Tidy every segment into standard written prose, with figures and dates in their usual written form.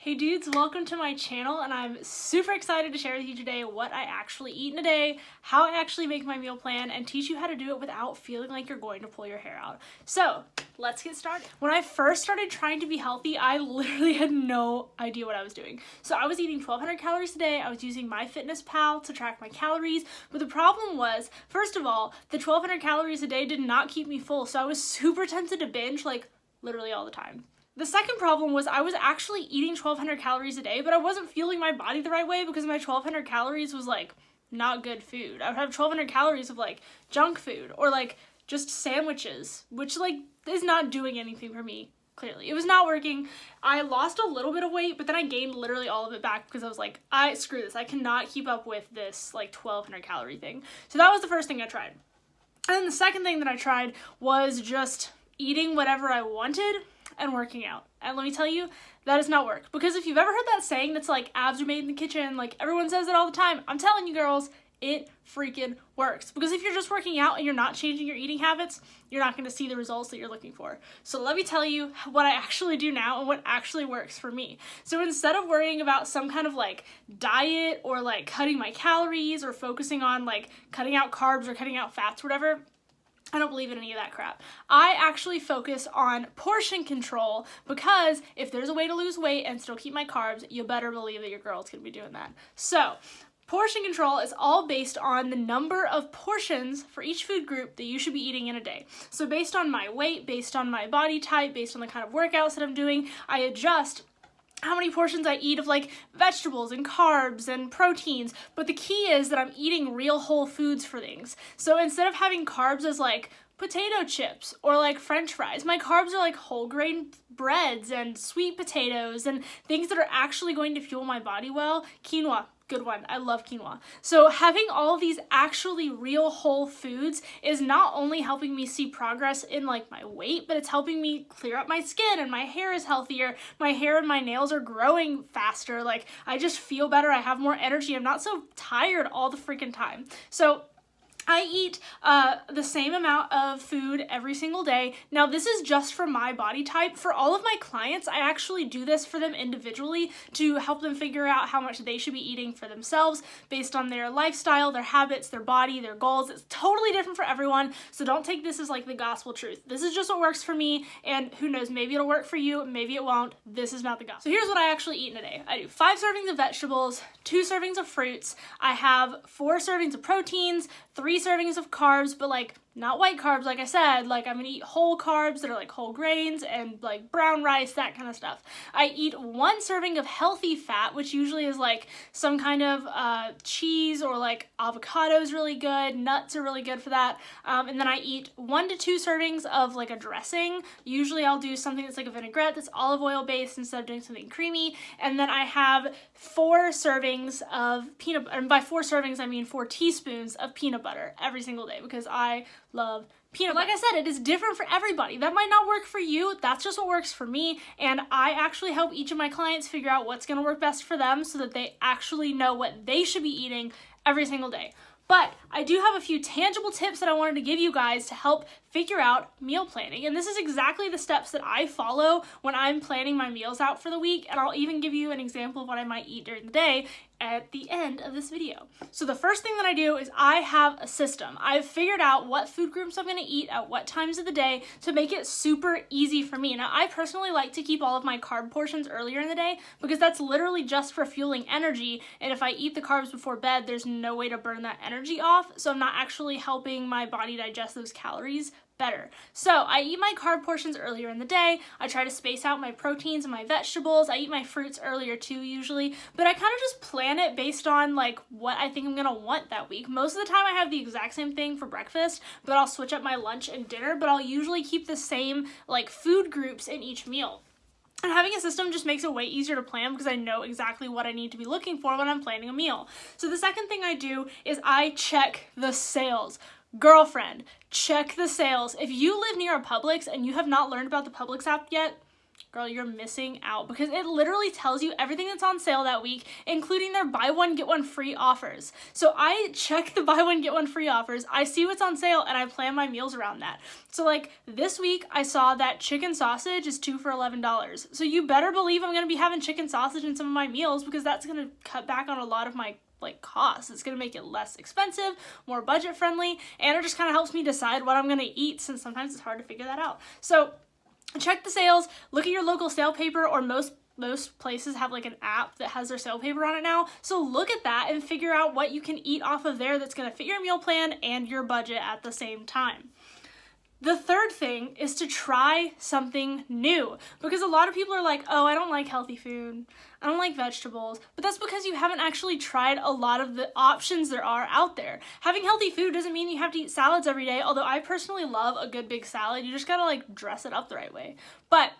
Hey dudes, welcome to my channel, and I'm super excited to share with you today what I actually eat in a day, how I actually make my meal plan, and teach you how to do it without feeling like you're going to pull your hair out. So, let's get started. When I first started trying to be healthy, I literally had no idea what I was doing. So I was eating 1,200 calories a day, I was using MyFitnessPal to track my calories, but the problem was, first of all, the 1,200 calories a day did not keep me full, so I was super tempted to binge, like, literally all the time. The second problem was I was actually eating 1,200 calories a day, but I wasn't fueling my body the right way because my 1,200 calories was like not good food. I would have 1,200 calories of like junk food or like just sandwiches, which like is not doing anything for me, clearly. It was not working. I lost a little bit of weight, but then I gained literally all of it back because I was like, screw this. I cannot keep up with this like 1,200 calorie thing. So that was the first thing I tried. And then the second thing that I tried was just eating whatever I wanted and working out. And let me tell you, that does not work. Because if you've ever heard that saying that's like, abs are made in the kitchen, like everyone says it all the time, I'm telling you girls, it freaking works. Because if you're just working out and you're not changing your eating habits, you're not going to see the results that you're looking for. So let me tell you what I actually do now and what actually works for me. So instead of worrying about some kind of like diet or like cutting my calories or focusing on like cutting out carbs or cutting out fats or whatever, I don't believe in any of that crap. I actually focus on portion control because if there's a way to lose weight and still keep my carbs, you better believe that your girl's gonna be doing that. So, portion control is all based on the number of portions for each food group that you should be eating in a day. So based on my weight, based on my body type, based on the kind of workouts that I'm doing, I adjust how many portions I eat of like vegetables and carbs and proteins, but the key is that I'm eating real whole foods for things. So instead of having carbs as like potato chips or like french fries, my carbs are like whole grain breads and sweet potatoes and things that are actually going to fuel my body well. Quinoa, good one. I love quinoa. So having all of these actually real whole foods is not only helping me see progress in like my weight, but it's helping me clear up my skin and my hair is healthier. My hair and my nails are growing faster. Like I just feel better. I have more energy. I'm not so tired all the freaking time. So I eat the same amount of food every single day. Now, this is just for my body type. For all of my clients, I actually do this for them individually to help them figure out how much they should be eating for themselves based on their lifestyle, their habits, their body, their goals. It's totally different for everyone, so don't take this as like the gospel truth. This is just what works for me, and who knows, maybe it'll work for you, maybe it won't. This is not the gospel. So here's what I actually eat in a day. I do 5 servings of vegetables, 2 servings of fruits. I have 4 servings of proteins, 3 servings of carbs, but like not white carbs, like I said. Like I'm gonna eat whole carbs that are like whole grains and like brown rice, that kind of stuff. I eat 1 serving of healthy fat, which usually is like some kind of cheese or like avocado is really good, nuts are really good for that. And then I eat 1 to 2 servings of like a dressing. Usually I'll do something that's like a vinaigrette that's olive oil based instead of doing something creamy. And then I have 4 servings of peanut butter, and by 4 servings I mean 4 teaspoons of peanut butter every single day because I love peanut butter. Like I said, it is different for everybody. That might not work for you. That's just what works for me. And I actually help each of my clients figure out what's going to work best for them so that they actually know what they should be eating every single day. But I do have a few tangible tips that I wanted to give you guys to help figure out meal planning. And this is exactly the steps that I follow when I'm planning my meals out for the week. And I'll even give you an example of what I might eat during the day at the end of this video. So the first thing that I do is I have a system. I've figured out what food groups I'm going to eat at what times of the day to make it super easy for me. Now, I personally like to keep all of my carb portions earlier in the day because that's literally just for fueling energy. And if I eat the carbs before bed, there's no way to burn that energy off. So I'm not actually helping my body digest those calories better. So I eat my carb portions earlier in the day. I try to space out my proteins and my vegetables. I eat my fruits earlier too usually, but I kind of just plan it based on like what I think I'm gonna want that week. Most of the time I have the exact same thing for breakfast, but I'll switch up my lunch and dinner, but I'll usually keep the same like food groups in each meal. And having a system just makes it way easier to plan because I know exactly what I need to be looking for when I'm planning a meal. So the second thing I do is I check the sales. Girlfriend, check the sales. If you live near a Publix and you have not learned about the Publix app yet, girl, you're missing out, because it literally tells you everything that's on sale that week, including their buy one, get one free offers. So I check the buy one, get one free offers, I see what's on sale, and I plan my meals around that. So like this week, I saw that chicken sausage is 2 for $11. So you better believe I'm gonna be having chicken sausage in some of my meals, because that's gonna cut back on a lot of my costs. It's gonna make it less expensive, more budget friendly, and it just kind of helps me decide what I'm gonna eat, since sometimes it's hard to figure that out. So check the sales, look at your local sale paper, or most places have like an app that has their sale paper on it now. So look at that and figure out what you can eat off of there that's gonna fit your meal plan and your budget at the same time. The third thing is to try something new, because a lot of people are like, oh, I don't like healthy food, I don't like vegetables, but that's because you haven't actually tried a lot of the options there are out there. Having healthy food doesn't mean you have to eat salads every day, although I personally love a good big salad. You just gotta like dress it up the right way. But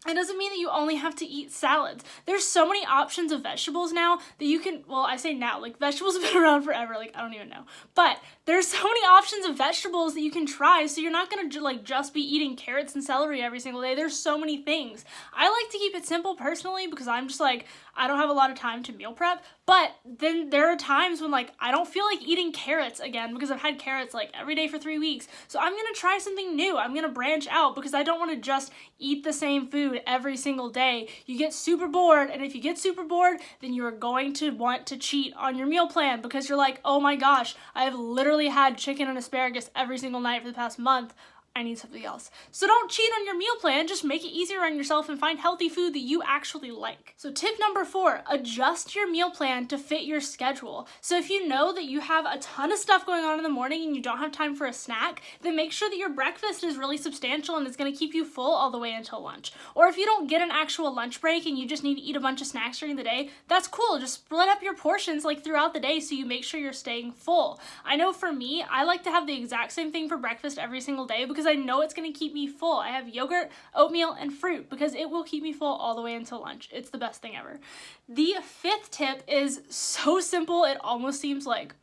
it doesn't mean that you only have to eat salads. There's so many options of vegetables now that you can, well, I say now, like vegetables have been around forever, like I don't even know. But there's so many options of vegetables that you can try, so you're not gonna like just be eating carrots and celery every single day. There's so many things. I like to keep it simple personally, because I'm just like, I don't have a lot of time to meal prep, but then there are times when like I don't feel like eating carrots again, because I've had carrots like every day for 3 weeks. So I'm gonna try something new. I'm gonna branch out, because I don't want to just eat the same food every single day. You get super bored, and if you get super bored, then you are going to want to cheat on your meal plan, because you're like, oh my gosh, I have literally had chicken and asparagus every single night for the past month. I need something else. So don't cheat on your meal plan, just make it easier on yourself and find healthy food that you actually like. So tip number 4, adjust your meal plan to fit your schedule. So if you know that you have a ton of stuff going on in the morning and you don't have time for a snack, then make sure that your breakfast is really substantial and it's gonna keep you full all the way until lunch. Or if you don't get an actual lunch break and you just need to eat a bunch of snacks during the day, that's cool. Just split up your portions like throughout the day so you make sure you're staying full. I know for me, I like to have the exact same thing for breakfast every single day, because I know it's going to keep me full. I have yogurt, oatmeal, and fruit, because it will keep me full all the way until lunch. It's the best thing ever. The 5th tip is so simple, it almost seems like,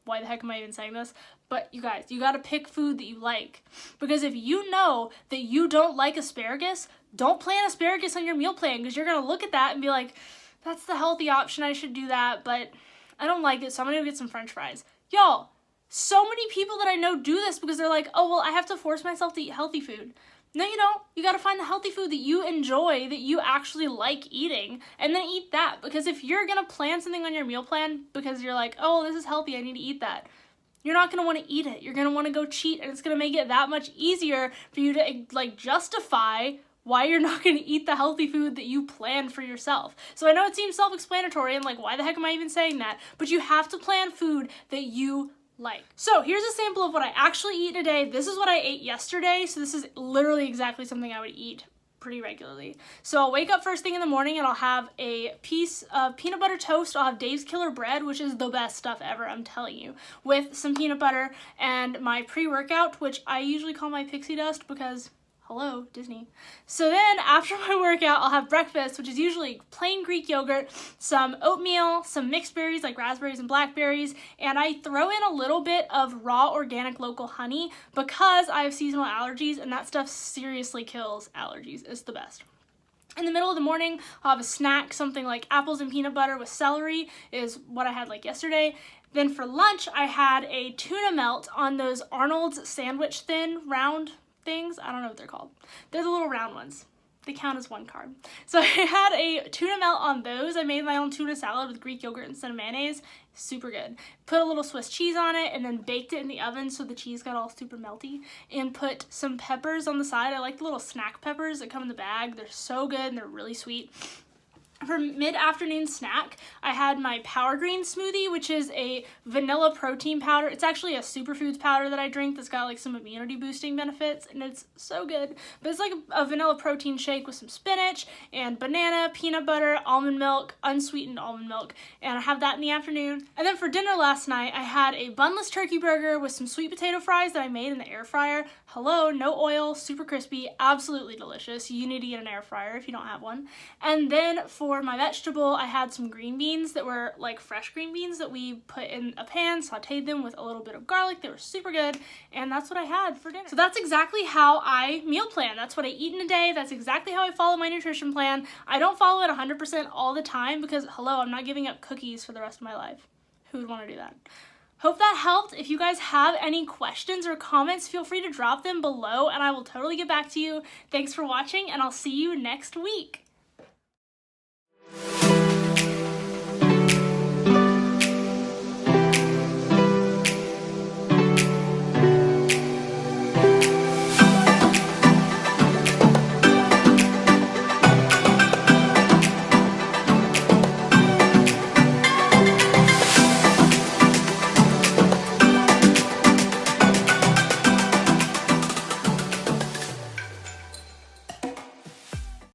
why the heck am I even saying this? But you guys, you got to pick food that you like. Because if you know that you don't like asparagus, don't plan asparagus on your meal plan, because you're going to look at that and be like, that's the healthy option, I should do that, but I don't like it, so I'm going to go get some french fries. Y'all, so many people that I know do this because they're like, oh, well, I have to force myself to eat healthy food. No, you don't. You got to find the healthy food that you enjoy, that you actually like eating, and then eat that. Because if you're going to plan something on your meal plan because you're like, oh, this is healthy, I need to eat that, you're not going to want to eat it. You're going to want to go cheat, and it's going to make it that much easier for you to like justify why you're not going to eat the healthy food that you planned for yourself. So I know it seems self-explanatory and like, why the heck am I even saying that? But you have to plan food that you like. So here's a sample of what I actually eat today. This is what I ate yesterday. So this is literally exactly something I would eat pretty regularly. So I'll wake up first thing in the morning and I'll have a piece of peanut butter toast. I'll have Dave's Killer Bread, which is the best stuff ever, I'm telling you, with some peanut butter and my pre-workout, which I usually call my pixie dust because hello, Disney. So then after my workout, I'll have breakfast, which is usually plain Greek yogurt, some oatmeal, some mixed berries like raspberries and blackberries, and I throw in a little bit of raw organic local honey because I have seasonal allergies, and that stuff seriously kills allergies. It's the best. In the middle of the morning, I'll have a snack, something like apples and peanut butter with celery is what I had like yesterday. Then for lunch, I had a tuna melt on those Arnold's sandwich thin round things. I don't know what they're called. They're the little round ones. They count as one carb. So I had a tuna melt on those. I made my own tuna salad with Greek yogurt instead of mayonnaise. Super good. Put a little Swiss cheese on it and then baked it in the oven so the cheese got all super melty, and put some peppers on the side. I like the little snack peppers that come in the bag. They're so good and they're really sweet. For mid-afternoon snack, I had my Power Green smoothie, which is a vanilla protein powder. It's actually a superfoods powder that I drink that's got like some immunity boosting benefits, and it's so good. But it's like a vanilla protein shake with some spinach and banana, peanut butter, almond milk, unsweetened almond milk, and I have that in the afternoon. And then for dinner last night, I had a bunless turkey burger with some sweet potato fries that I made in the air fryer. Hello, no oil, super crispy, absolutely delicious. You need to get an air fryer if you don't have one. And then for for my vegetable, I had some green beans that were like fresh green beans that we put in a pan, sauteed them with a little bit of garlic. They were super good, and that's what I had for dinner. So that's exactly how I meal plan. That's what I eat in a day. That's exactly how I follow my nutrition plan. I don't follow it 100% all the time because, hello, I'm not giving up cookies for the rest of my life. Who would want to do that? Hope that helped. If you guys have any questions or comments, feel free to drop them below and I will totally get back to you. Thanks for watching, and I'll see you next week.